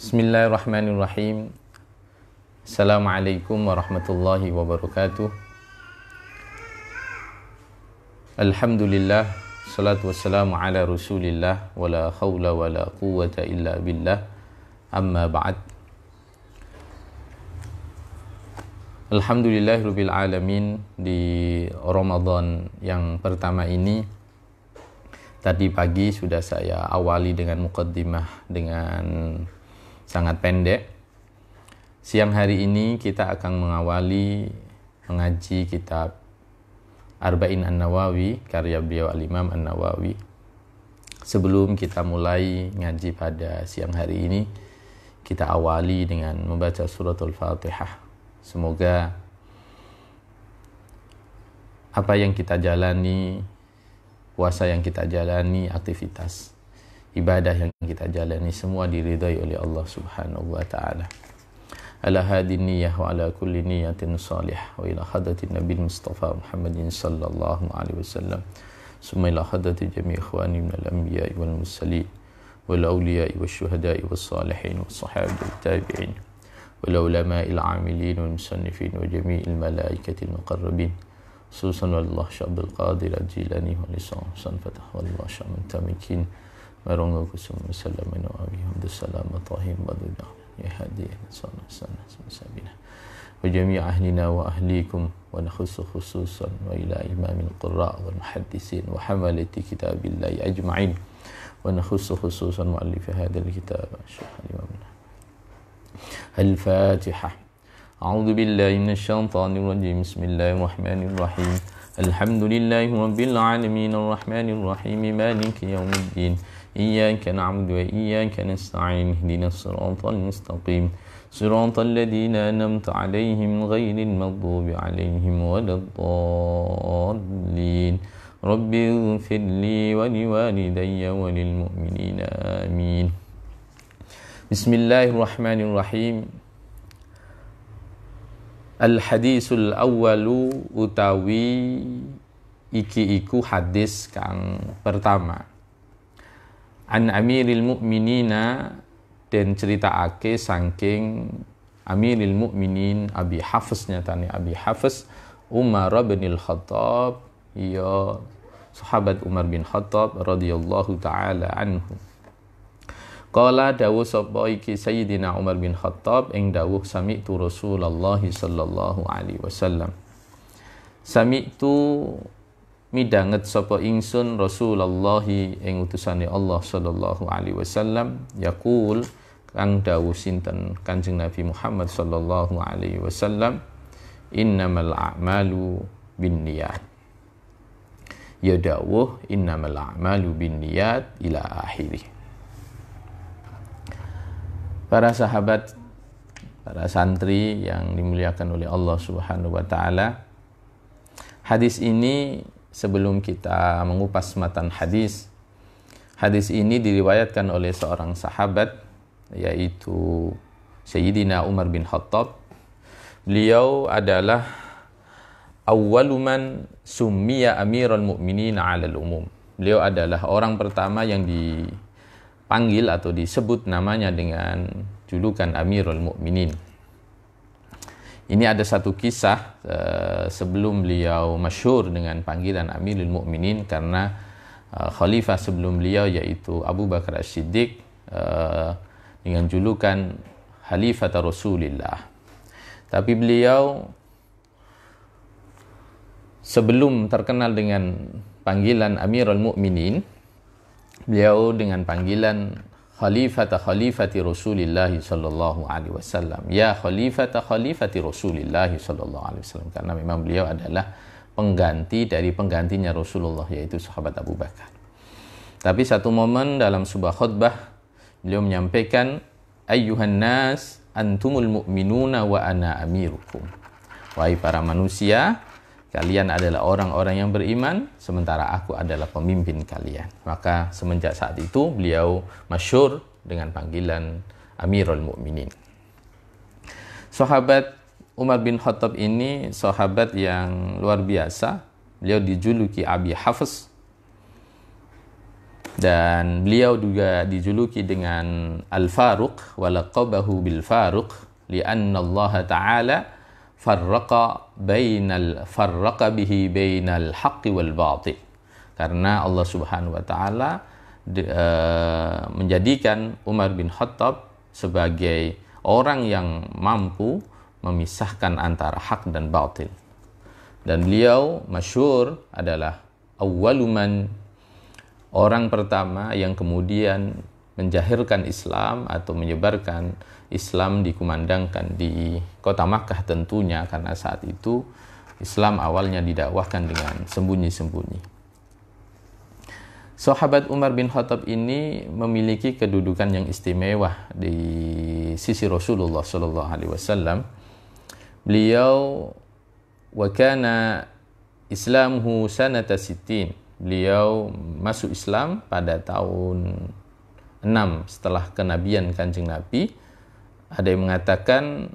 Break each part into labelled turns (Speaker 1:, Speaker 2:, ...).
Speaker 1: Bismillahirrahmanirrahim. Assalamualaikum warahmatullahi wabarakatuh. Alhamdulillah, salatu wassalamu ala rasulillah, wala hawla wala quwwata illa billah, amma ba'd. Alhamdulillahirabbil alamin. Di Ramadan yang pertama ini, tadi pagi sudah saya awali dengan muqaddimah dengan sangat pendek. Siang hari ini kita akan mengawali mengaji kitab Arba'in An-Nawawi, karya beliau Al-Imam An-Nawawi. Sebelum kita mulai ngaji pada siang hari ini, kita awali dengan membaca suratul Fatihah. Semoga apa yang kita jalani, puasa yang kita jalani, aktivitas ibadah yang kita jalani, semua diridhai oleh Allah Subhanahu wa ta'ala. Ala hadin niyah wa ala kulli niyatin salihah wa ila hadratin Nabi Mustafa Muhammadin sallallahu alaihi wasallam, summa ila hadrati jami' ikhwani minal anbiya'i wal mursalin wal awliya'i wash syuhada'i was salihin was sahabati wat tabi'in wal ulama'il 'amilin wal musannifin wa jami'il malaikatil muqarrabin, khususan wallah Syabdul Qadir Al-Jilani wa lisan fatah wallah Syamil Tamikin Marungu kusum salamin wa abiham salam tahim badudah ya hadiyan sana sabina wa jami' ahlina wa ahlikum wa nakhussu khususan wa ila imamil qurra wal muhaddisin wa hamalati kitabillahi ajma'in wa nakhussu khususan muallif hadzal kitab Syekh Imam Al-Fatihah. A'udzu billahi minasy syaithanir rajim. Bismillahirrahmanirrahim. Alhamdulillahi rabbil alamin arrahmanir rahim maliki yaumiddin. إياك نعبد وإياك نستعين اهدنا الصراط المستقيم صراط الذين أنعمت عليهم غير المغضوب عليهم ولا الضالين رب اغفر لي ولوالدي وللمؤمنين آمين. بسم الله الرحمن الرحيم. Al-hadisul awwalu utawi iki iku hadis kang pertama. An Amiril Mukminina, dan ceritaake saking Amiril Mukminin Abi Hafs, nyatane Abi Hafs Umar bin Al-Khattab, ya sahabat Umar bin Khattab radhiyallahu taala anhu. Qala dawuh sapa iki Sayyidina Umar bin Khattab ing dawuh sami'tu Rasulullah sallallahu alaihi wasallam. Sami'tu midanget sapa ingsun Rasulullah ing utusane Allah sallallahu alaihi wasallam yaqul kang dawuh sinten Kanjeng Nabi Muhammad sallallahu alaihi wasallam, innamal a'malu binniyat. Ya dawuh innamal a'malu binniyat ila akhirih. Para sahabat, para santri yang dimuliakan oleh Allah Subhanahu wa taala, hadis ini, sebelum kita mengupas matan hadis ini diriwayatkan oleh seorang sahabat, yaitu Sayyidina Umar bin Khattab. Beliau adalah awwaluman summiya amirul mu'minin 'alal umum. Beliau adalah orang pertama yang dipanggil atau disebut namanya dengan julukan Amirul Mukminin. Ini ada satu kisah sebelum beliau masyhur dengan panggilan Amirul Mukminin, karena khalifah sebelum beliau yaitu Abu Bakar As-Siddiq dengan julukan Khalifat Rasulillah. Tapi beliau sebelum terkenal dengan panggilan Amirul Mukminin, beliau dengan panggilan Khalifati Rasulillah sallallahu alaihi wasallam. Ya Khalifati Rasulillah sallallahu alaihi wasallam, karena memang beliau adalah pengganti dari penggantinya Rasulullah, yaitu sahabat Abu Bakar. Tapi satu momen dalam sebuah khutbah beliau menyampaikan, ayyuhan nas antumul mu'minuna wa ana amirukum. Wahai para manusia, kalian adalah orang-orang yang beriman, sementara aku adalah pemimpin kalian. Maka semenjak saat itu beliau masyhur dengan panggilan Amirul Mukminin. Sahabat Umar bin Khattab ini sahabat yang luar biasa. Beliau dijuluki Abi Hafs. Dan beliau juga dijuluki dengan Al-Faruq wa laqabahu bil Faruq li'anna Allah Ta'ala farraqa bihi bainal haqqi wal batil. Karena Allah Subhanahu wa taala menjadikan Umar bin Khattab sebagai orang yang mampu memisahkan antara hak dan batil. Dan beliau masyhur adalah awwaluman, orang pertama yang kemudian menjahirkan Islam atau menyebarkan Islam, dikumandangkan di kota Makkah tentunya, karena saat itu Islam awalnya didakwahkan dengan sembunyi-sembunyi. Sahabat Umar bin Khattab ini memiliki kedudukan yang istimewa di sisi Rasulullah sallallahu alaihi wasallam. Beliau wa kana islamuhu sanata sittin. Beliau masuk Islam pada tahun 6 setelah kenabian Kanjeng Nabi. Ada yang mengatakan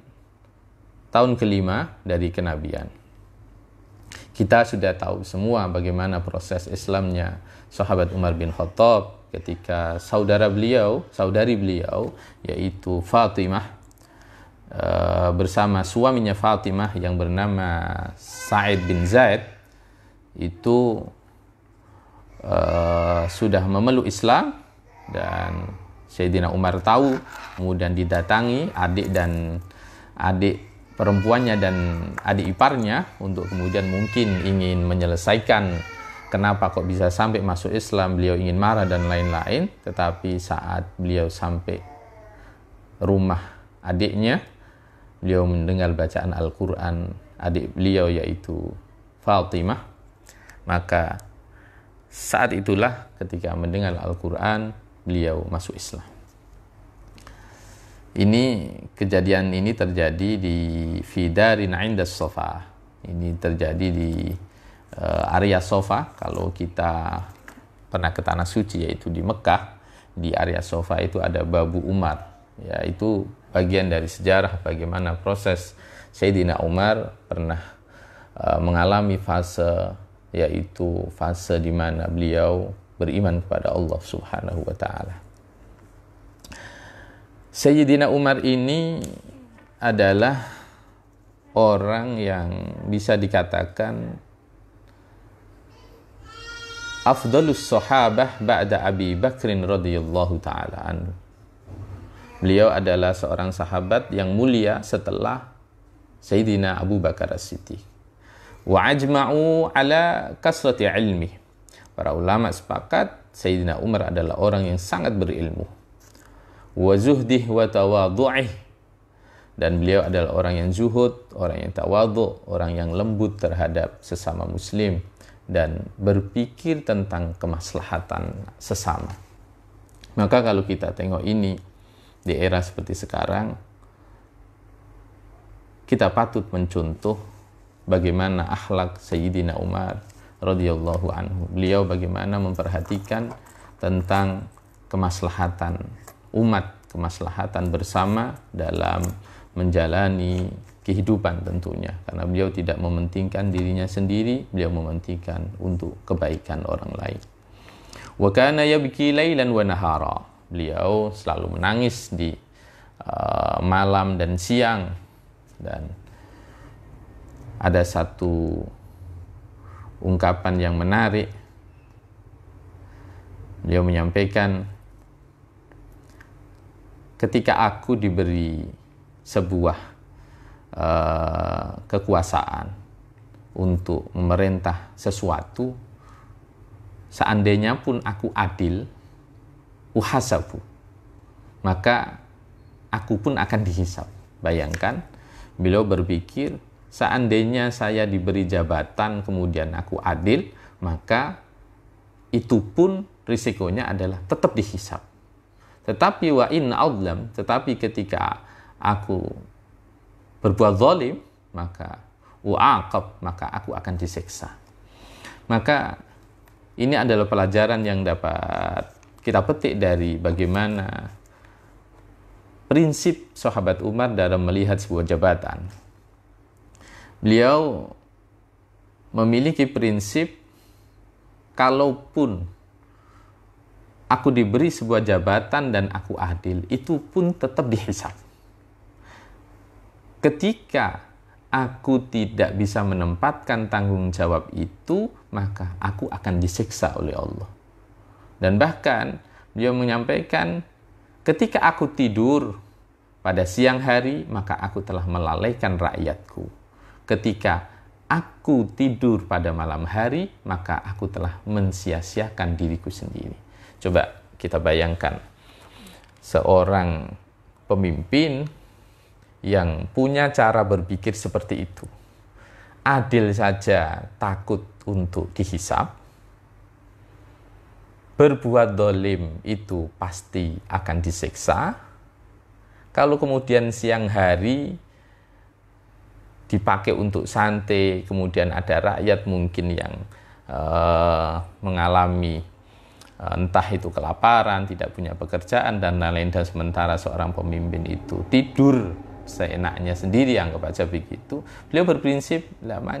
Speaker 1: tahun kelima dari kenabian. Kita sudah tahu semua bagaimana proses Islamnya sahabat Umar bin Khattab ketika saudari beliau yaitu Fatimah bersama suaminya Fatimah yang bernama Sa'id bin Zaid itu sudah memeluk Islam, dan Sayyidina Umar tahu, kemudian didatangi adik perempuannya dan adik iparnya untuk kemudian mungkin ingin menyelesaikan kenapa kok bisa sampai masuk Islam, beliau ingin marah dan lain-lain. Tetapi saat beliau sampai rumah adiknya, beliau mendengar bacaan Al-Quran adik beliau yaitu Fatimah. Maka saat itulah ketika mendengar Al-Quran, beliau masuk Islam. Kejadian ini terjadi di Fidarin Indas Sofa. Ini terjadi di area Sofa. Kalau kita pernah ke Tanah Suci yaitu di Mekah, di area Sofa itu ada Babu Umar. Ya, itu bagian dari sejarah bagaimana proses Sayyidina Umar pernah mengalami fase, yaitu fase di mana beliau beriman kepada Allah Subhanahu wa taala. Sayyidina Umar ini adalah orang yang bisa dikatakan afdalus sahabah ba'da Abi Bakrin radhiyallahu taala anhu. Beliau adalah seorang sahabat yang mulia setelah Sayyidina Abu Bakar As-Siddiq. Wa ajma'u ala kasrati ilmi. Para ulama sepakat Sayyidina Umar adalah orang yang sangat berilmu. Wa zuhdih wa tawadhu'ih, dan beliau adalah orang yang zuhud, orang yang tawadhu, orang yang lembut terhadap sesama muslim dan berpikir tentang kemaslahatan sesama. Maka kalau kita tengok ini di era seperti sekarang, kita patut mencontoh bagaimana akhlak Sayyidina Umar radhiyallahu anhu. Beliau bagaimana memperhatikan tentang kemaslahatan umat, kemaslahatan bersama dalam menjalani kehidupan tentunya. Karena beliau tidak mementingkan dirinya sendiri, beliau mementingkan untuk kebaikan orang lain. Wa kana yabki lailan wa nahara. Beliau selalu menangis di malam dan siang. Dan ada satu ungkapan yang menarik. Beliau menyampaikan, ketika aku diberi sebuah kekuasaan untuk memerintah sesuatu, seandainya pun aku adil, uhasabu, maka aku pun akan dihisab. Bayangkan, beliau berpikir, seandainya saya diberi jabatan kemudian aku adil, maka itu pun risikonya adalah tetap dihisab. Tetapi wa in adlam, tetapi ketika aku berbuat zalim, maka u'aqab, maka aku akan disiksa. Maka ini adalah pelajaran yang dapat kita petik dari bagaimana prinsip sahabat Umar dalam melihat sebuah jabatan. Beliau memiliki prinsip, kalaupun aku diberi sebuah jabatan dan aku adil, itu pun tetap dihisab. Ketika aku tidak bisa menempatkan tanggung jawab itu, maka aku akan disiksa oleh Allah. Dan bahkan beliau menyampaikan, ketika aku tidur pada siang hari, maka aku telah melalaikan rakyatku. Ketika aku tidur pada malam hari, maka aku telah mensia-siakan diriku sendiri. Coba kita bayangkan, seorang pemimpin yang punya cara berpikir seperti itu, adil saja takut untuk dihisab, berbuat dolim itu pasti akan disiksa. Kalau kemudian siang hari dipakai untuk santai, kemudian ada rakyat mungkin yang mengalami entah itu kelaparan, tidak punya pekerjaan, dan lain-lain, dan sementara seorang pemimpin itu tidur seenaknya sendiri, anggap aja begitu. Beliau berprinsip,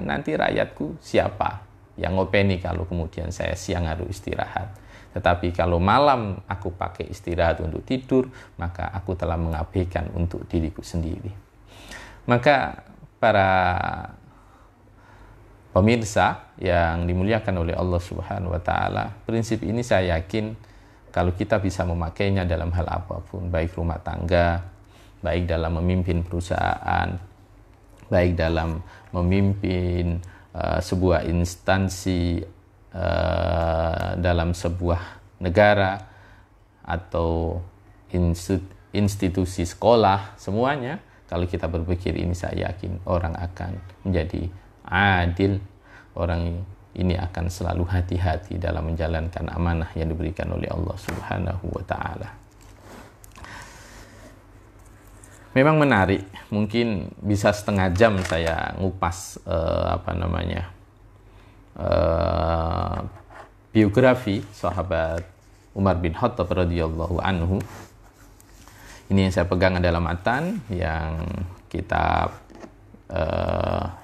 Speaker 1: nanti rakyatku siapa yang ngopeni kalau kemudian saya siang harus istirahat. Tetapi kalau malam aku pakai istirahat untuk tidur, maka aku telah mengabaikan untuk diriku sendiri. Maka para pemirsa yang dimuliakan oleh Allah Subhanahu wa taala, prinsip ini saya yakin kalau kita bisa memakainya dalam hal apapun, baik rumah tangga, baik dalam memimpin perusahaan, baik dalam memimpin sebuah instansi dalam sebuah negara atau institusi sekolah, semuanya kalau kita berpikir ini, saya yakin orang akan menjadi adil. Orang ini akan selalu hati-hati dalam menjalankan amanah yang diberikan oleh Allah Subhanahu wa taala. Memang menarik, mungkin bisa setengah jam saya ngupas biografi sahabat Umar bin Khattab radhiyallahu anhu. Ini yang saya pegang adalah matan, yang kitab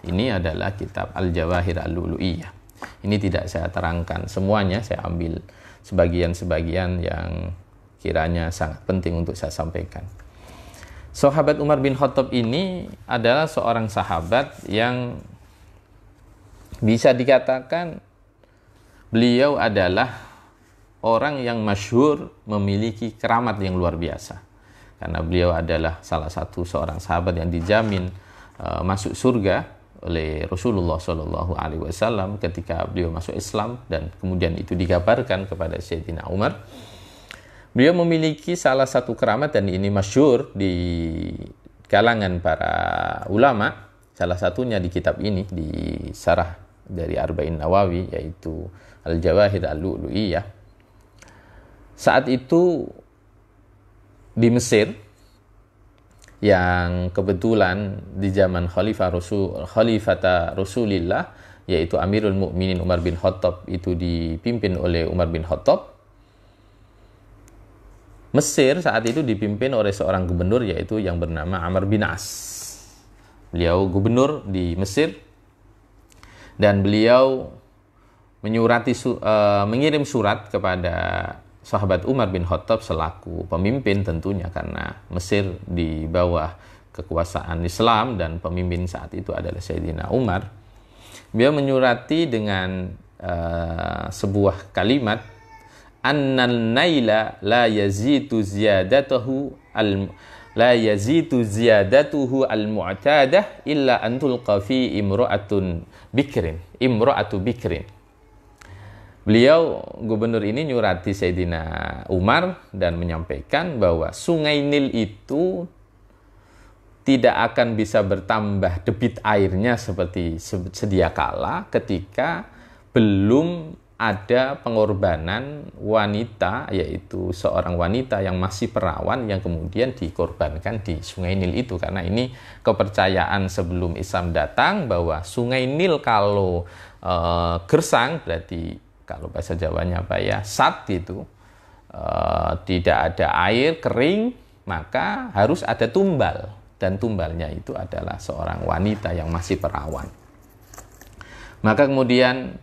Speaker 1: ini adalah kitab Al-Jawahir Al-Lu'lu'iyah. Ini tidak saya terangkan semuanya, saya ambil sebagian-sebagian yang kiranya sangat penting untuk saya sampaikan. Sahabat Umar bin Khattab ini adalah seorang sahabat yang bisa dikatakan beliau adalah orang yang masyhur memiliki keramat yang luar biasa. Karena beliau adalah salah satu seorang sahabat yang dijamin masuk surga oleh Rasulullah SAW ketika beliau masuk Islam, dan kemudian itu dikabarkan kepada Sayyidina Umar. Beliau memiliki salah satu keramat, dan ini masyhur di kalangan para ulama. Salah satunya di kitab ini, di Syarah dari Arba'in Nawawi, yaitu Al-Jawahir Al-Lu'lu'iyah. Saat itu di Mesir, yang kebetulan di zaman Khalifata Rasulillah, yaitu Amirul Mukminin Umar bin Khattab, itu dipimpin oleh Umar bin Khattab. Mesir saat itu dipimpin oleh seorang gubernur, yaitu yang bernama Amr bin As. Beliau gubernur di Mesir, dan beliau mengirim surat kepada sahabat Umar bin Khattab selaku pemimpin tentunya, karena Mesir di bawah kekuasaan Islam dan pemimpin saat itu adalah Sayyidina Umar. Beliau menyurati dengan sebuah kalimat, annal naila la yazitu ziyadatuhu al-mu'tadah illa an tulqa fi imra'atu bikrin. Beliau, gubernur ini, nyurati Sayyidina Umar dan menyampaikan bahwa Sungai Nil itu tidak akan bisa bertambah debit airnya seperti sedia kala ketika belum ada pengorbanan wanita, yaitu seorang wanita yang masih perawan yang kemudian dikorbankan di Sungai Nil itu. Karena ini kepercayaan sebelum Islam datang, bahwa Sungai Nil kalau gersang, berarti kalau bahasa Jawanya sat itu, tidak ada air, kering, maka harus ada tumbal, dan tumbalnya itu adalah seorang wanita yang masih perawan. Maka kemudian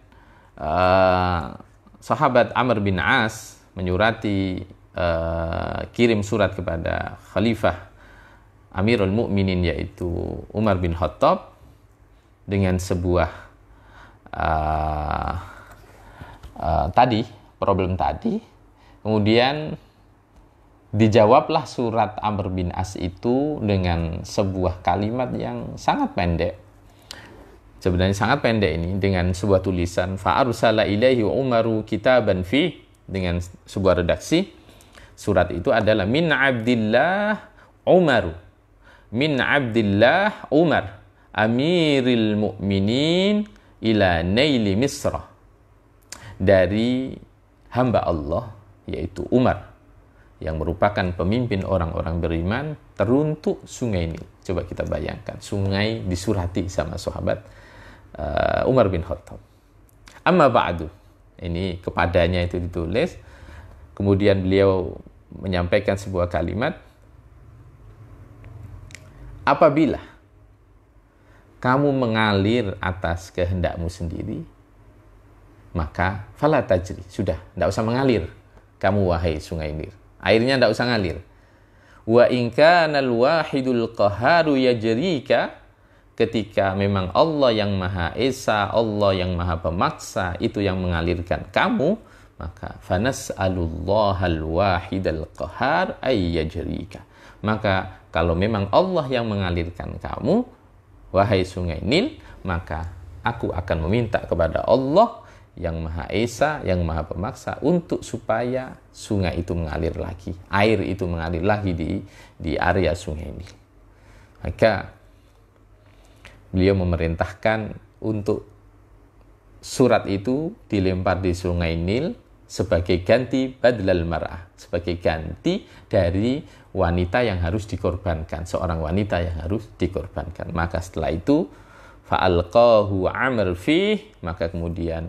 Speaker 1: sahabat Amr bin As menyurati kirim surat kepada Khalifah Amirul Mukminin yaitu Umar bin Khattab dengan sebuah problem tadi. Kemudian dijawablah surat Amr bin As itu dengan sebuah kalimat yang sangat pendek. Sebenarnya sangat pendek ini, dengan sebuah tulisan fa'arsala ilaihi Umaru kitaban fi, dengan sebuah redaksi. Surat itu adalah min Abdillah Umaru, min Abdillah Umar Amiril Mukminin ila Naili Misra, dari hamba Allah yaitu Umar yang merupakan pemimpin orang-orang beriman teruntuk sungai Nil. Coba kita bayangkan, sungai disurati sama sahabat Umar bin Khattab. Amma ba'du, ini kepadanya itu ditulis. Kemudian beliau menyampaikan sebuah kalimat, apabila kamu mengalir atas kehendakmu sendiri, maka fala tajri, sudah, tidak usah mengalir kamu wahai sungai Nil, airnya tidak usah ngalir. Wa in kana al-wahidul qaharu yajrika, ketika memang Allah yang Maha Esa, Allah yang Maha Pemaksa itu yang mengalirkan kamu, maka fanas'alullahal wahidal qahar ay yajrika, maka kalau memang Allah yang mengalirkan kamu wahai sungai Nil, maka aku akan meminta kepada Allah yang Maha Esa, yang Maha Pemaksa untuk supaya sungai itu mengalir lagi, air itu mengalir lagi di area sungai Nil. Maka beliau memerintahkan untuk surat itu dilempar di sungai Nil sebagai ganti badlal mar'ah, sebagai ganti dari wanita yang harus dikorbankan, seorang wanita yang harus dikorbankan. Maka setelah itu fa'alqahu Amr fih, maka kemudian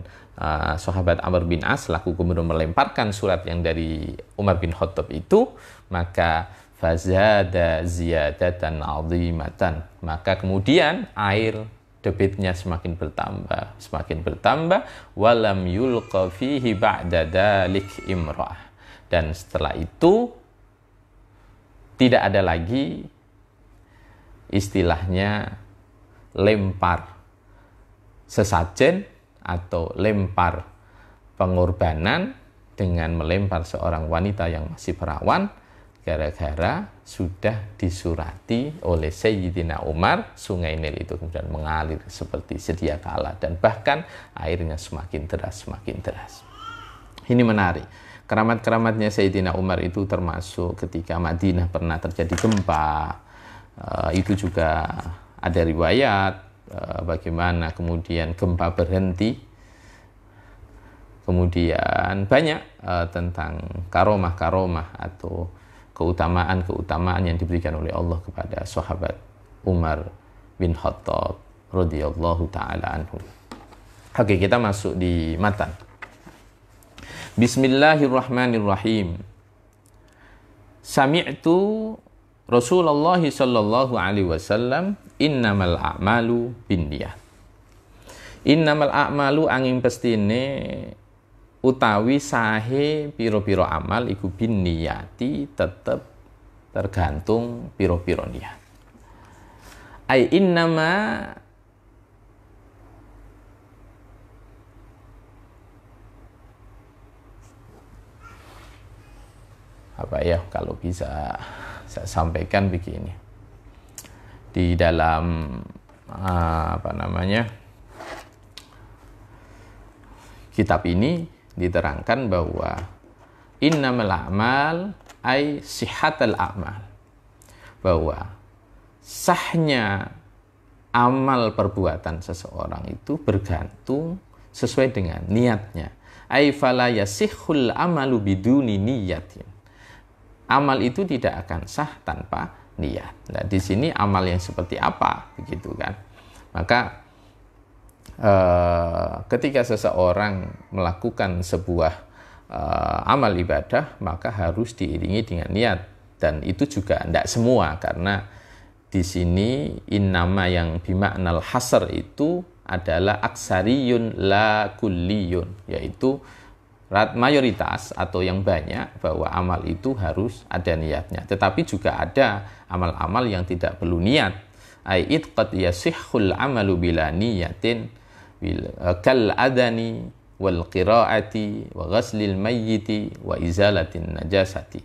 Speaker 1: sahabat Amr bin As laku kemudian melemparkan surat yang dari Umar bin Khattab itu, maka fazada ziyadatan azimatan, maka kemudian air debitnya semakin bertambah, walam yulqa fihi ba'da dalik imra'ah, dan setelah itu tidak ada lagi istilahnya lempar sesajen atau lempar pengorbanan dengan melempar seorang wanita yang masih perawan, gara-gara sudah disurati oleh Sayyidina Umar, sungai Nil itu kemudian mengalir seperti sedia kala, dan bahkan airnya semakin deras. Ini menarik. Keramat-keramatnya Sayyidina Umar itu termasuk ketika Madinah pernah terjadi gempa. Itu juga ada riwayat bagaimana kemudian gempa berhenti. Kemudian banyak tentang karomah-karomah atau keutamaan-keutamaan yang diberikan oleh Allah kepada sahabat Umar bin Khattab radhiyallahu taala anhu. Oke, kita masuk di matan. Bismillahirrahmanirrahim. Sami'tu Rasulullah sallallahu alaihi wasallam, innamal a'malu binniyat. Innamal a'malu angin pestine utawi sahe piro-piro amal iku binniyati, tetep tergantung piro-piro niat. Ai innama apa ya, kalau bisa saya sampaikan begini. Di dalam kitab ini diterangkan bahwa innamal a'mal ay sihhatal a'mal, bahwa sahnya amal perbuatan seseorang itu bergantung sesuai dengan niatnya. Ay fala yasihhul amalu biduni niyatin. Amal itu tidak akan sah tanpa niat. Nah, di sini amal yang seperti apa, begitu kan? Maka ketika seseorang melakukan sebuah amal ibadah, maka harus diiringi dengan niat, dan itu juga tidak semua, karena di sini innama yang bimaknal hasr itu adalah aksariyun la kulliyun, yaitu mayoritas atau yang banyak bahwa amal itu harus ada niatnya. Tetapi juga ada amal-amal yang tidak perlu niat. Ait qad yasihhul amalu bila niyatin kal adani wal qiraati wa ghaslil mayyiti wa izalatin najasati.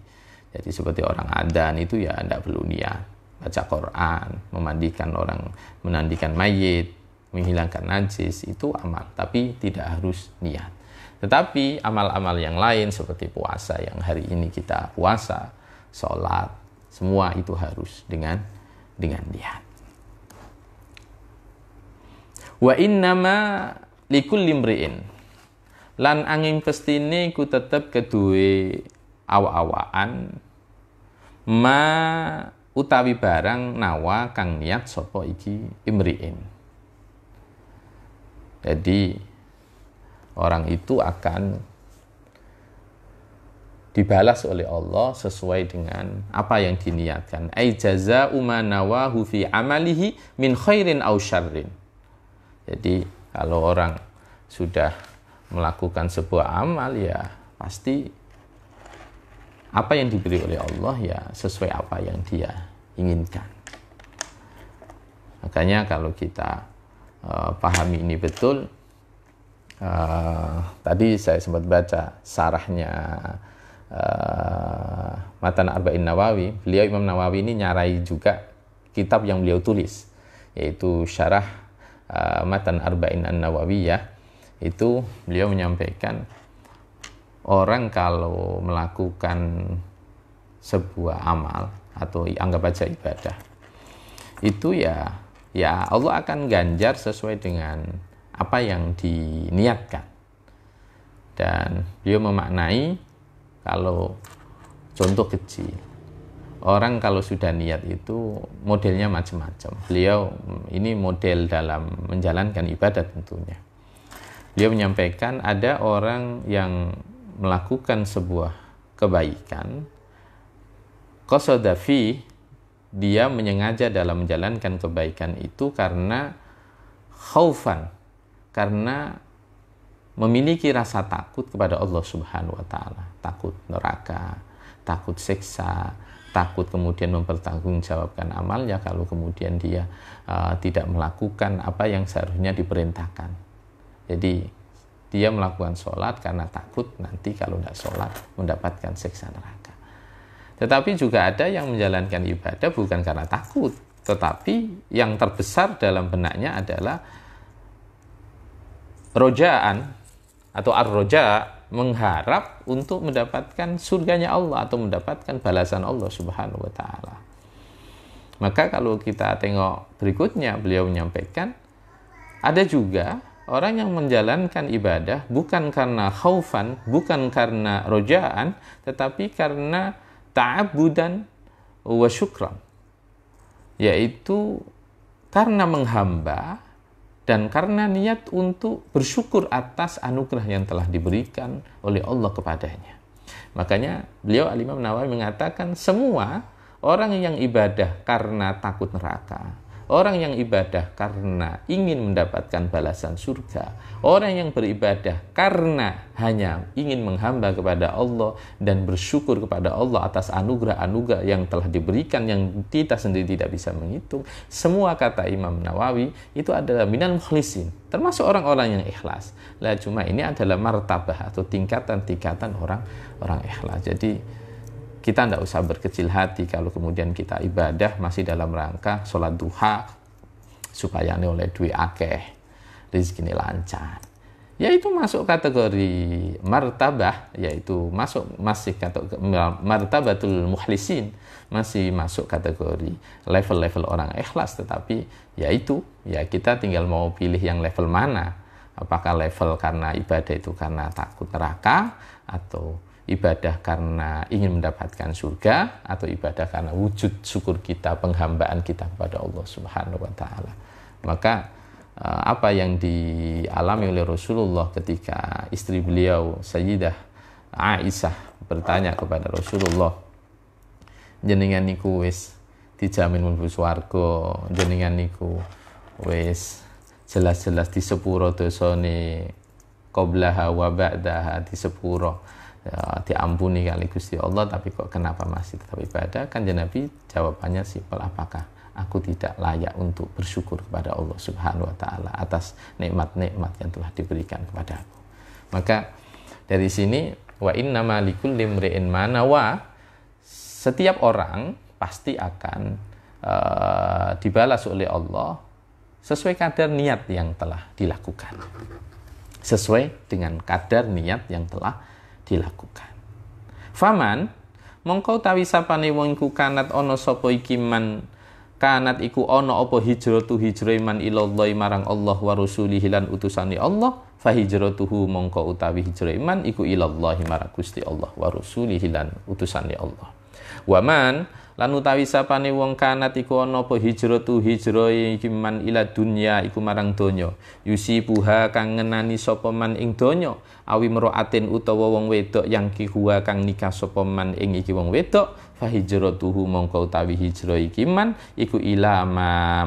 Speaker 1: Jadi seperti orang adan itu ya tidak perlu niat. Baca Quran, memandikan mayit, menghilangkan najis itu amal, tapi tidak harus niat. Tetapi amal-amal yang lain seperti puasa yang hari ini kita puasa, sholat, semua itu harus dengan niat. Wa innama likulli imri'in lan angin pestine ku tetep kedue awa-awaan ma utawi barang nawa kang niat sapa iki imri'in. Jadi orang itu akan dibalas oleh Allah sesuai dengan apa yang diniatkan. Ai jazaa'u ma nawahu fi amalihi min khairin aw syarrin. Jadi kalau orang sudah melakukan sebuah amal ya pasti apa yang diberi oleh Allah ya sesuai apa yang dia inginkan. Makanya kalau kita pahami ini betul, tadi saya sempat baca sarahnya Matan Arba'in Nawawi. Beliau Imam Nawawi ini nyarai juga kitab yang beliau tulis, yaitu Syarah Matan Arba'in An-Nawawiyah. Itu beliau menyampaikan orang kalau melakukan sebuah amal atau anggap aja ibadah itu ya Allah akan ganjar sesuai dengan apa yang diniatkan. Dan beliau memaknai kalau contoh kecil, orang kalau sudah niat itu modelnya macam-macam. Beliau ini model dalam menjalankan ibadah tentunya. Beliau menyampaikan ada orang yang melakukan sebuah kebaikan, qasada fi, dia menyengaja dalam menjalankan kebaikan itu karena khaufan, karena memiliki rasa takut kepada Allah Subhanahu wa taala, takut neraka, takut siksa, takut kemudian mempertanggungjawabkan amalnya kalau kemudian dia tidak melakukan apa yang seharusnya diperintahkan. Jadi dia melakukan sholat karena takut nanti kalau tidak sholat mendapatkan siksa neraka. Tetapi juga ada yang menjalankan ibadah bukan karena takut, tetapi yang terbesar dalam benaknya adalah rojaan atau ar-roja, mengharap untuk mendapatkan surganya Allah atau mendapatkan balasan Allah Subhanahu wa taala. Maka kalau kita tengok berikutnya, beliau menyampaikan ada juga orang yang menjalankan ibadah bukan karena khaufan, bukan karena rojaan, tetapi karena ta'abudan wa syukran, yaitu karena menghamba dan karena niat untuk bersyukur atas anugerah yang telah diberikan oleh Allah kepadanya. Makanya beliau Al-Imam Nawawi mengatakan semua orang yang ibadah karena takut neraka, orang yang ibadah karena ingin mendapatkan balasan surga, orang yang beribadah karena hanya ingin menghamba kepada Allah dan bersyukur kepada Allah atas anugerah-anugerah yang telah diberikan yang kita sendiri tidak bisa menghitung. Semua kata Imam Nawawi itu adalah minal mukhlisin, termasuk orang-orang yang ikhlas. Lah cuma ini adalah martabah atau tingkatan-tingkatan orang ikhlas. Jadi kita tidak usah berkecil hati kalau kemudian kita ibadah masih dalam rangka sholat duha supaya oleh duit akeh, rezeki lancar. Yaitu masuk kategori martabah, yaitu masih kategori martabatul mukhlisin, masih masuk kategori level-level orang ikhlas. Tetapi yaitu ya kita tinggal mau pilih yang level mana. Apakah level karena ibadah itu karena takut neraka, atau ibadah karena ingin mendapatkan surga, atau ibadah karena wujud syukur kita, penghambaan kita kepada Allah Subhanahu wa taala. Maka apa yang dialami oleh Rasulullah ketika istri beliau Sayyidah Aisyah bertanya kepada Rasulullah, jenengan niku wis dijamin mlebu swarga, jenengan niku wis jelas-jelas di sepuro dosane qablaha wa ba'daha di sepuro diampuni kali Gusti Allah, tapi kok kenapa masih tetap ibadah? Kanjeng Nabi jawabannya simpel, apakah aku tidak layak untuk bersyukur kepada Allah Subhanahu wa taala atas nikmat-nikmat yang telah diberikan kepada aku. Maka dari sini wa innama likulli imri'in ma nawa, setiap orang pasti akan dibalas oleh Allah sesuai kadar niat yang telah dilakukan. Sesuai dengan kadar niat yang telah dilakukan. Faman mongko tawi sapane wong iku kanat ana sapa iki man kanat iku ana apa hijratu hijrah man ilallahi marang Allah wa rasulihi lan utusane Allah, fa hijratuhu mongko utawi hijrah man iku ilallahi marang Gusti Allah wa rasulihi lan utusane Allah. Wa man lan utawi sapane wong kanat iku ana apa hijratu hijrah man ila dunya iku marang donya, yusibuha kang ngenani sapa man ing donya, awi mraatin utawa wong wedok yang kihuwa kang nikah sapa man ing iki wong wedok, fa hijratuhu mongko utawi hijrah iki man iku ila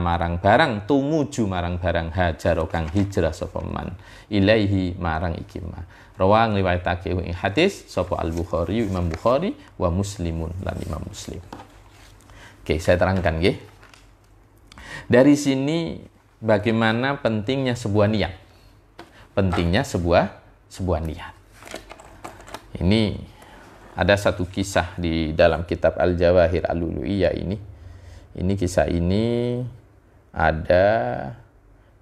Speaker 1: marang barang tumuju marang barang hajar kang hijrah sapa man ilaihi marang iki ma. Rawang riwayatake ing hadis sapa Al-Bukhari, Imam Bukhari wa Muslimun lan Imam Muslim. Oke, saya terangkan nggih. Dari sini bagaimana pentingnya sebuah niat. Pentingnya sebuah niat. Ini ada satu kisah di dalam kitab Al-Jawahir Al-Ulu'iyah ini. Ini kisah ini ada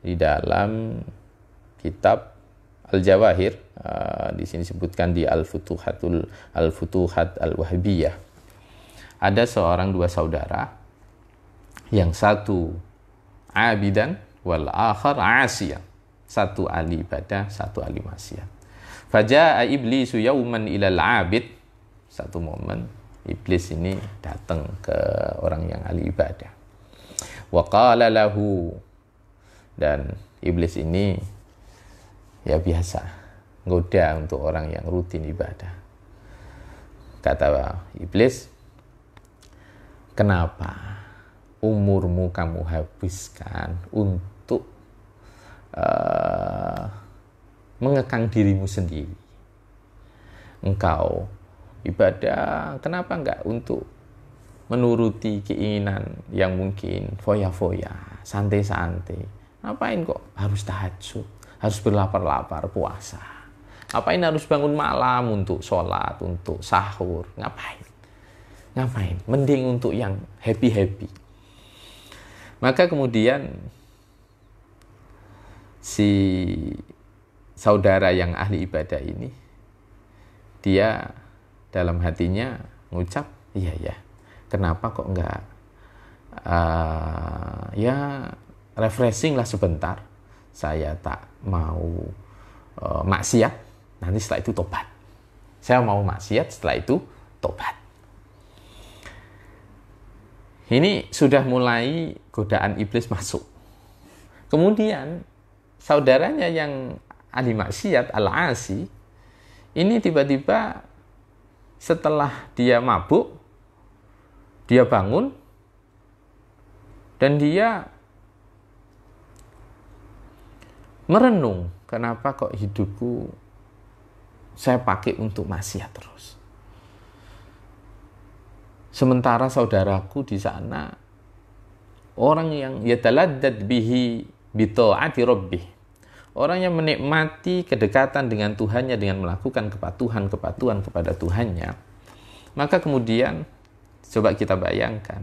Speaker 1: di dalam kitab Al-Jawahir. Di sini disebutkan di Al-Futuhat Al-Wahbiyah. Ada dua saudara, yang satu abidan wal akhar asiyan. Satu ahli ibadah, satu ahli maksiat. Faja'a iblisu yauman ilal abid. Satu momen iblis ini datang ke orang yang ahli ibadah. Wa qala lahu, dan iblis ini ya biasa goda untuk orang yang rutin ibadah. Kata iblis, kenapa umurmu kamu habiskan untuk mengekang dirimu sendiri? Engkau ibadah, kenapa enggak untuk menuruti keinginan yang mungkin foya-foya, santai-santai? Ngapain kok harus tahajud, harus berlapar-lapar puasa? Ngapain harus bangun malam untuk sholat, untuk sahur? Ngapain? Mending untuk yang happy-happy. Maka kemudian si saudara yang ahli ibadah ini, dia dalam hatinya ngucap, iya, kenapa kok enggak ya refreshing lah sebentar. Saya tak mau maksiat, nanti setelah itu tobat. Saya mau maksiat, setelah itu tobat. Ini sudah mulai godaan iblis masuk. Kemudian saudaranya yang ahli maksiat, Al-Asi, ini tiba-tiba setelah dia mabuk, dia bangun dan dia merenung, kenapa kok hidupku saya pakai untuk maksiat terus. Sementara saudaraku di sana orang yang yataladdad bihi bita'ati rabbih, orang yang menikmati kedekatan dengan Tuhannya dengan melakukan kepatuhan kepada Tuhannya. Maka kemudian coba kita bayangkan,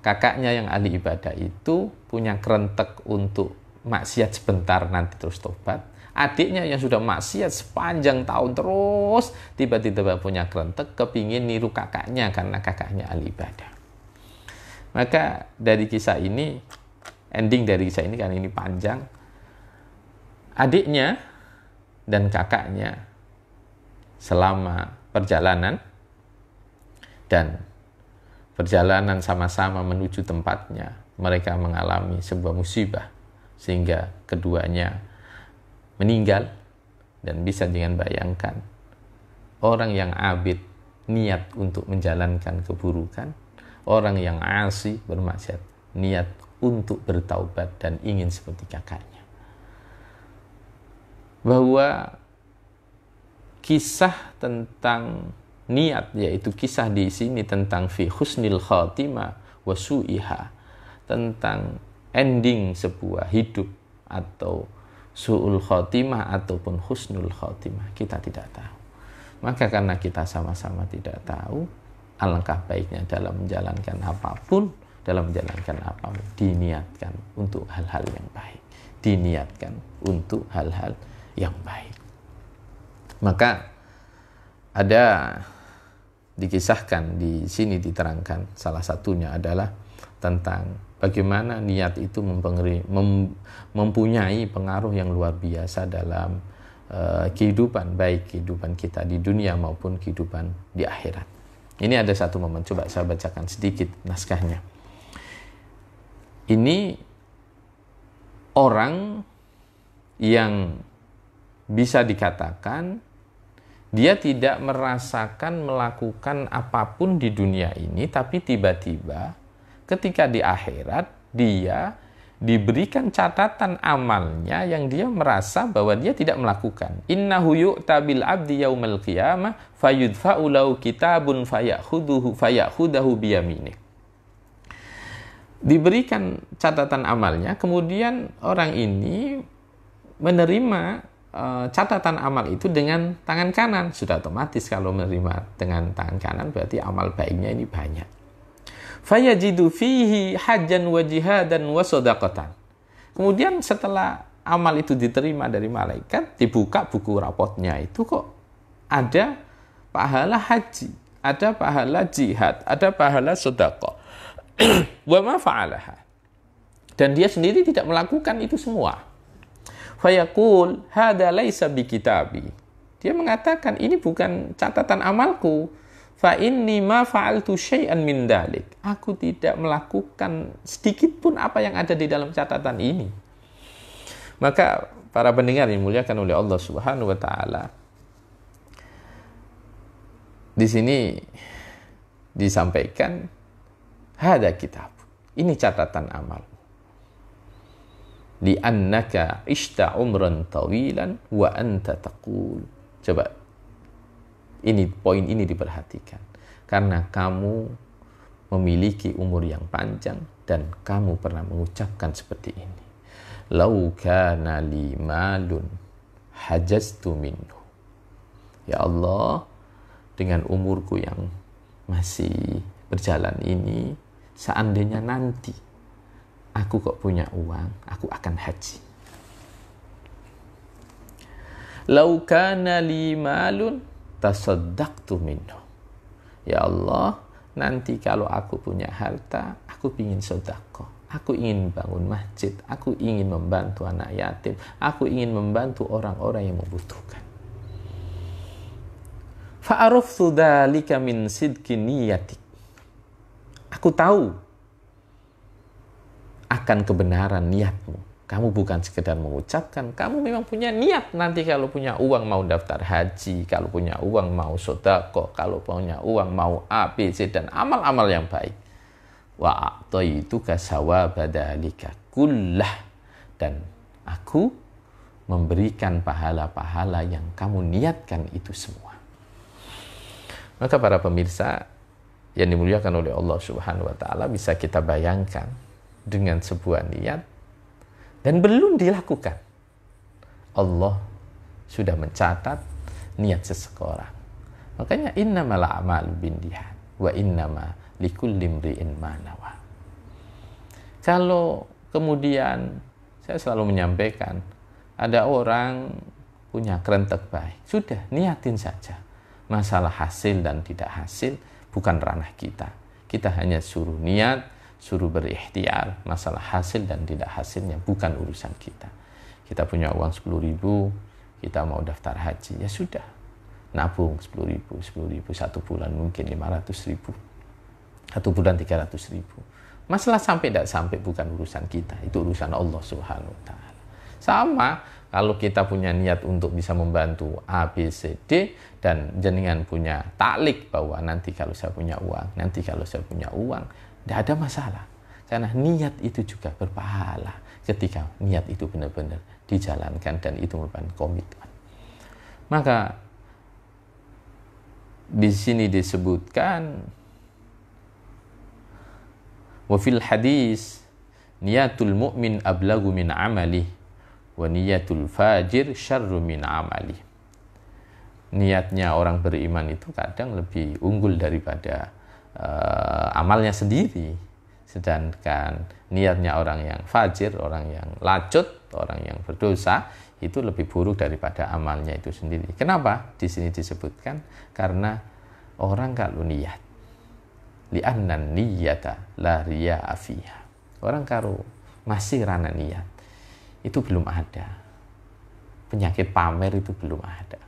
Speaker 1: kakaknya yang ahli ibadah itu punya kerentek untuk maksiat sebentar nanti terus tobat. Adiknya yang sudah maksiat sepanjang tahun terus tiba-tiba punya kerentek kepingin niru kakaknya karena kakaknya ahli ibadah. Maka dari kisah ini, ending dari kisah ini, karena ini panjang, adiknya dan kakaknya selama perjalanan sama-sama menuju tempatnya, mereka mengalami sebuah musibah sehingga keduanya meninggal. Dan bisa dengan bayangkan, orang yang abid niat untuk menjalankan keburukan, orang yang asi bermaksiat niat untuk bertaubat dan ingin seperti kakaknya. Bahwa kisah tentang niat, yaitu kisah di sini tentang fi husnil khatimah wa su'iha, tentang ending sebuah hidup atau su'ul khatimah ataupun husnul khatimah, kita tidak tahu. Maka karena kita sama-sama tidak tahu, alangkah baiknya dalam menjalankan apapun, diniatkan untuk hal-hal yang baik. Diniatkan untuk hal-hal yang baik. Maka ada dikisahkan di sini, diterangkan salah satunya adalah tentang bagaimana niat itu mempunyai pengaruh yang luar biasa dalam kehidupan, baik kehidupan kita di dunia maupun kehidupan di akhirat. Ini ada satu momen, coba saya bacakan sedikit naskahnya. Ini orang yang bisa dikatakan dia tidak merasakan melakukan apapun di dunia ini, tapi tiba-tiba ketika di akhirat dia diberikan catatan amalnya yang dia merasa bahwa dia tidak melakukan. Innahu yu'ta bil abdi yaumal qiyamah fayudfa'u lahu kitabun fayakhudahu biyaminih. Diberikan catatan amalnya, kemudian orang ini menerima catatan amal itu dengan tangan kanan. Sudah otomatis kalau menerima dengan tangan kanan berarti amal baiknya ini banyak. Fayajidu fihi hajjan wa jihadan wa shadaqatan. Kemudian setelah amal itu diterima dari malaikat, dibuka buku rapotnya itu, kok ada pahala haji, ada pahala jihad, ada pahala sedekah. Wa ma fa'alaha. Dan dia sendiri tidak melakukan itu semua. Fayaqul hadza laisa bikitabi. Dia mengatakan ini bukan catatan amalku. Fa inni ma fa'altu syai'an min dalik. Aku tidak melakukan sedikit pun apa yang ada di dalam catatan ini. Maka para pendengar yang dimuliakan oleh Allah Subhanahu wa taala, di sini disampaikan hadza kitab. Ini catatan amal. Li'annaka ishta umran tawilan wa anta taqul. Coba ini, poin ini diperhatikan. Karena kamu memiliki umur yang panjang dan kamu pernah mengucapkan seperti ini. Lau kana li malun hajaztu minhu. Ya Allah, dengan umurku yang masih berjalan ini, seandainya nanti aku kok punya uang, aku akan haji. Lau kana li malun tasaddaqtu minhu. Ya Allah, nanti kalau aku punya harta, aku ingin sedekah. Aku ingin bangun masjid, aku ingin membantu anak yatim, aku ingin membantu orang-orang yang membutuhkan. Fa'araftu dzalika min sidqi niyatik. Aku tahu akan kebenaran niatmu. Kamu bukan sekedar mengucapkan, kamu memang punya niat nanti kalau punya uang mau daftar haji, kalau punya uang mau sedekah, kalau punya uang mau A, B, C, dan amal-amal yang baik. Wa a'taituka sawaba dzalika kullah. Dan aku memberikan pahala-pahala yang kamu niatkan itu semua. Maka para pemirsa yang dimuliakan oleh Allah Subhanahu wa taala, bisa kita bayangkan dengan sebuah niat dan belum dilakukan, Allah sudah mencatat niat seseorang. Makanya innamal a'malu binniyat wa innama likulli imri'in ma nawa. Kalau kemudian saya selalu menyampaikan, ada orang punya kerentek baik, sudah niatin saja. Masalah hasil dan tidak hasil bukan ranah kita. Kita hanya suruh niat, suruh berikhtiar. Masalah hasil dan tidak hasilnya bukan urusan kita. Kita punya uang 10.000, kita mau daftar haji, ya sudah, nabung 10.000, 1 bulan mungkin 500.000, 1 bulan 300.000. Masalah sampai tidak sampai bukan urusan kita, itu urusan Allah Subhanahu wa taala. Sama kalau kita punya niat untuk bisa membantu A, B, C, D, dan jenengan punya taklik bahwa nanti kalau saya punya uang, tidak ada masalah. Karena niat itu juga berpahala ketika niat itu benar-benar dijalankan dan itu merupakan komitmen. Maka di sini disebutkan wa fil hadis niyatul mu'min ablagu min amali wa niyatul fajir syarru min amali. Niatnya orang beriman itu kadang lebih unggul daripada amalnya sendiri, sedangkan niatnya orang yang fajir, orang yang lacut, orang yang berdosa itu lebih buruk daripada amalnya itu sendiri. Kenapa? Di sini disebutkan karena orang kalau niat, li'anna niyata la riya'a fiha. Orang kalau masih rana niat, itu belum ada. Penyakit pamer itu belum ada.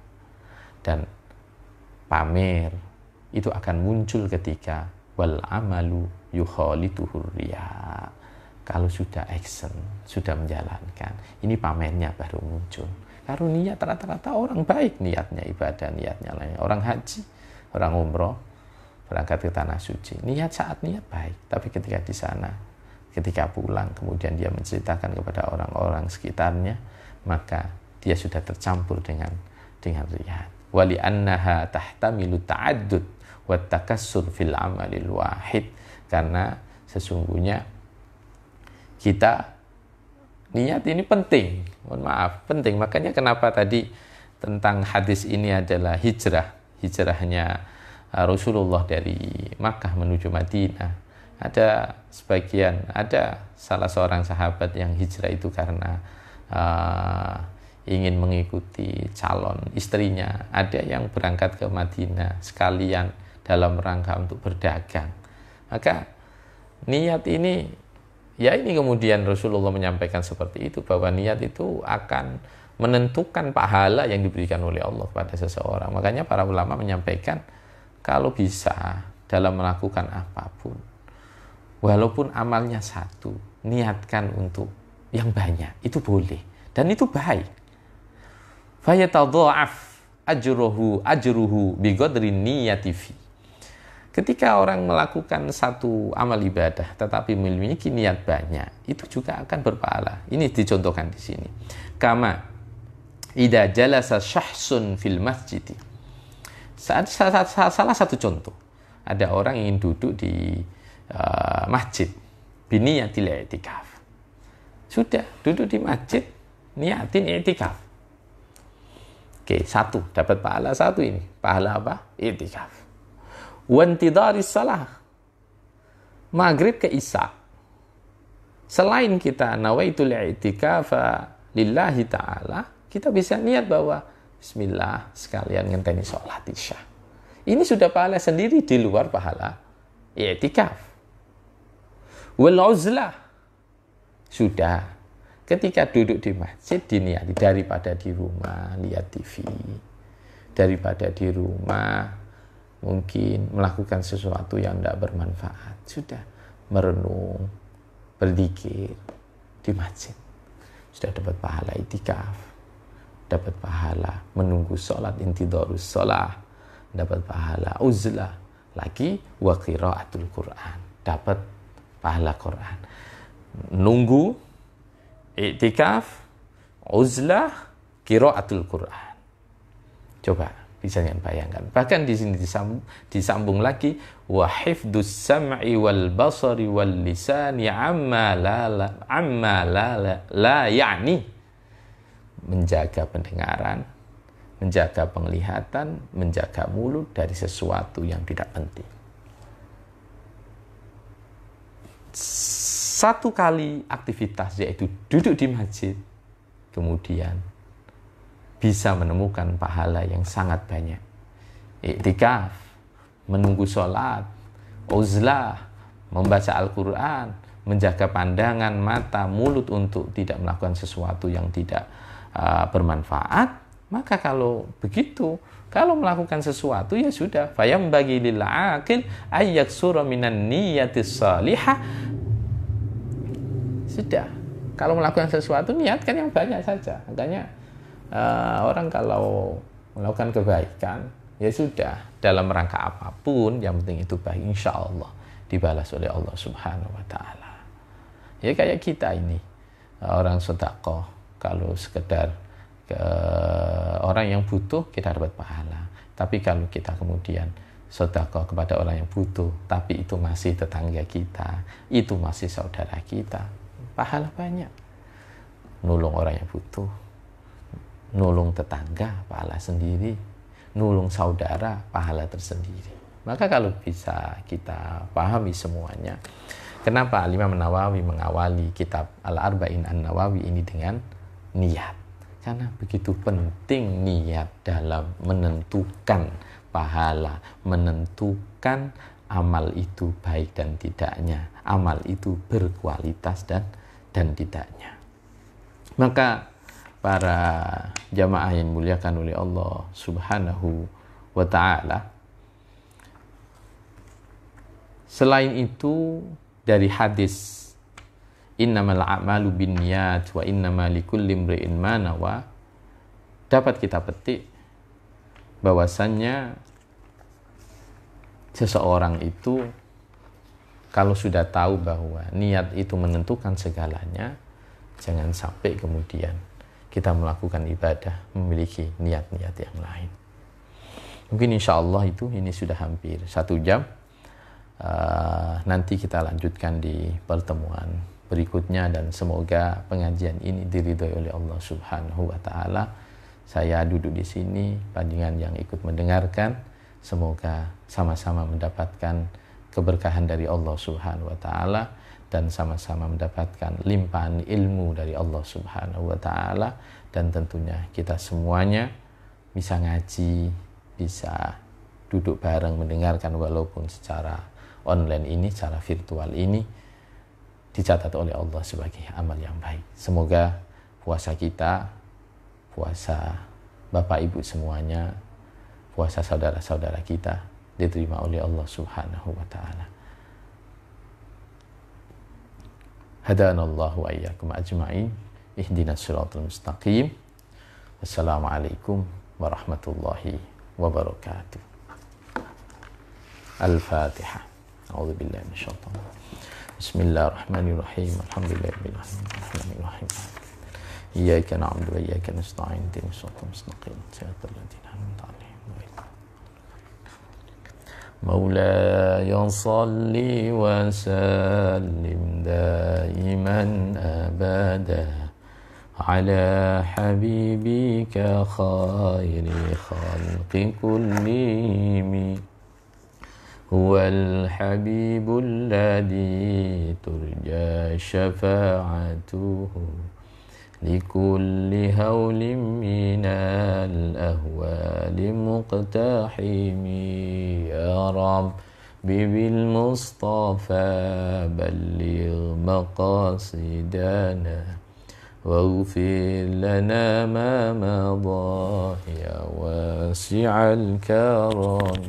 Speaker 1: Dan pamer itu akan muncul ketika wal amalu yukhalituhur riya. Kalau sudah action, sudah menjalankan, ini pamernya baru muncul. Kalau niat rata-rata orang baik niatnya, ibadah niatnya lain. Orang haji, orang umroh, berangkat ke tanah suci, niat saat niat baik, tapi ketika di sana, ketika pulang, kemudian dia menceritakan kepada orang-orang sekitarnya, maka dia sudah tercampur dengan riya. Wali annaha tahtamilu ta'addud wa takassur fil amalil wahid, karena sesungguhnya kita niat ini penting, penting. Makanya kenapa tadi tentang hadis ini adalah hijrahnya Rasulullah dari Makkah menuju Madinah. Ada salah seorang sahabat yang hijrah itu karena ingin mengikuti calon istrinya. Ada yang berangkat ke Madinah sekalian dalam rangka untuk berdagang. Maka niat ini, ya ini kemudian Rasulullah menyampaikan seperti itu, bahwa niat itu akan menentukan pahala yang diberikan oleh Allah kepada seseorang. Makanya para ulama menyampaikan, kalau bisa dalam melakukan apapun, walaupun amalnya satu, niatkan untuk yang banyak, itu boleh dan itu baik. Fayatadha'af ajruhu biqadri niyati fi. Ketika orang melakukan satu amal ibadah tetapi memiliki niat banyak, itu juga akan berpahala. Ini dicontohkan di sini. Kama idza jalasa syahsun fil masjid. Salah satu contoh, ada orang ingin duduk di masjid biniyatil i'tikaf. Sudah duduk di masjid niatin i'tikaf. Oke, satu dapat pahala satu ini. Pahala apa? I'tikaf. Wantidaris salah, maghrib ke isya. Selain kita nawaitul i'tikaf lillahi ta'ala, kita bisa niat bahwa bismillah sekalian ngenteni sholat isya. Ini sudah pahala sendiri di luar pahala i'tikaf. Wal uzlah, sudah ketika duduk di masjid diniati, daripada di rumah lihat TV, daripada di rumah mungkin melakukan sesuatu yang tidak bermanfaat, sudah merenung, berzikir di masjid, sudah dapat pahala i'tikaf, dapat pahala menunggu sholat intidharus sholat, dapat pahala uzlah, lagi wa qiraatul Quran, dapat pahala Quran, nunggu i'tikaf, uzlah, qiraatul Quran. Coba bisa yang bayangkan. Bahkan di sini disambung lagi wa hifdzus sam'i wal basari wal lisani amma la ya'ni. Menjaga pendengaran, menjaga penglihatan, menjaga mulut dari sesuatu yang tidak penting. Satu kali aktivitas, yaitu duduk di masjid, kemudian bisa menemukan pahala yang sangat banyak. I'tikaf, menunggu sholat, uzlah, membaca Al-Quran, menjaga pandangan, mata, mulut untuk tidak melakukan sesuatu yang tidak bermanfaat. Maka kalau begitu, kalau melakukan sesuatu ya sudah, fayam bagi lil aqil ayyaksura minan niyatis salihah. Sudah, kalau melakukan sesuatu niatkan yang banyak saja. Makanya orang kalau melakukan kebaikan ya sudah, dalam rangka apapun yang penting itu baik, insya Allah dibalas oleh Allah Subhanahu wa Ta'ala. Ya kayak kita ini, orang sedekah, kalau sekedar ke orang yang butuh kita dapat pahala, Tapi kalau kita kemudian sedekah kepada orang yang butuh, tapi itu masih tetangga kita, itu masih saudara kita, pahala banyak. Nolong orang yang butuh, nolong tetangga, pahala sendiri, nolong saudara, pahala tersendiri. Maka kalau bisa kita pahami semuanya, kenapa Imam Nawawi mengawali kitab Al-Arba'in An-Nawawi ini dengan niat? Karena begitu penting niat dalam menentukan pahala, menentukan amal itu baik dan tidaknya, amal itu berkualitas dan tidaknya. Maka para jamaah yang dimuliakan oleh Allah Subhanahu wa ta'ala, selain itu dari hadis innamal a'malu binniyat wa innamal likulli imri'in ma nawa, dapat kita petik bahwasannya seseorang itu kalau sudah tahu bahwa niat itu menentukan segalanya, jangan sampai kemudian kita melakukan ibadah memiliki niat-niat yang lain. Mungkin insya Allah ini sudah hampir 1 jam. Nanti kita lanjutkan di pertemuan berikutnya, dan semoga pengajian ini diridhoi oleh Allah Subhanahu wa ta'ala. Saya duduk di sini, panjenengan yang ikut mendengarkan, semoga sama-sama mendapatkan keberkahan dari Allah Subhanahu wa ta'ala, dan sama-sama mendapatkan limpahan ilmu dari Allah Subhanahu wa ta'ala, dan tentunya kita semuanya bisa ngaji, bisa duduk bareng mendengarkan walaupun secara online ini, secara virtual ini, dicatat oleh Allah sebagai amal yang baik. Semoga puasa kita, puasa Bapak Ibu semuanya, puasa saudara-saudara kita diterima oleh Allah Subhanahu wa ta'ala. Hadanallahu wa iyyakum ajma'in. Ihdinas siratal mustaqim. Wassalamualaikum warahmatullahi wabarakatuh. Al-Fatihah. A'udzu billahi minasyaitonir rajim. Bismillahirrahmanirrahim. Alhamdulillahirabbil alamin. Iyyaka na'budu wa iyyaka nasta'in. Ihdinas siratal mustaqim. Siratal ladzina an'amta 'alaihim ghairil مولاي صل وسلم دائما أبدا على حبيبك خير خلق كلهم هو الحبيب الذي ترجى شفاعته لكل هول من الأهوال مقتحم يا رب بالمصطفى بلغ مقاصدنا واغفر لنا ما مضى يا واسع الكرم